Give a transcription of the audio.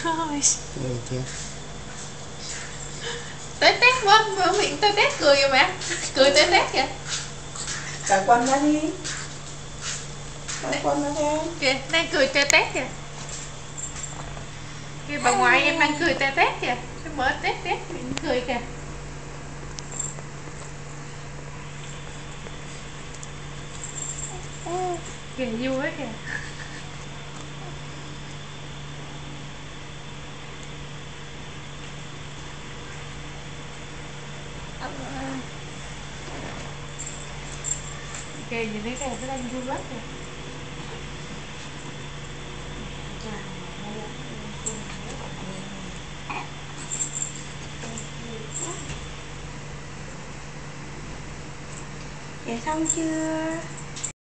Rồi. Chưa. Tới tét quá, mở miệng tới tét cười kìa mẹ. Cười tới tét kìa. Cả quần ra đi. Cả quần ra đây. Kìa, đang cười tê tét kìa. Kìa bà ngoại em đang cười tê tét kìa. Em mở tét tét miệng cười kìa. Kìa vui quá kìa. Kìa nhìn thấy kìa, nó đang vui quá kìa. Để xong chưa?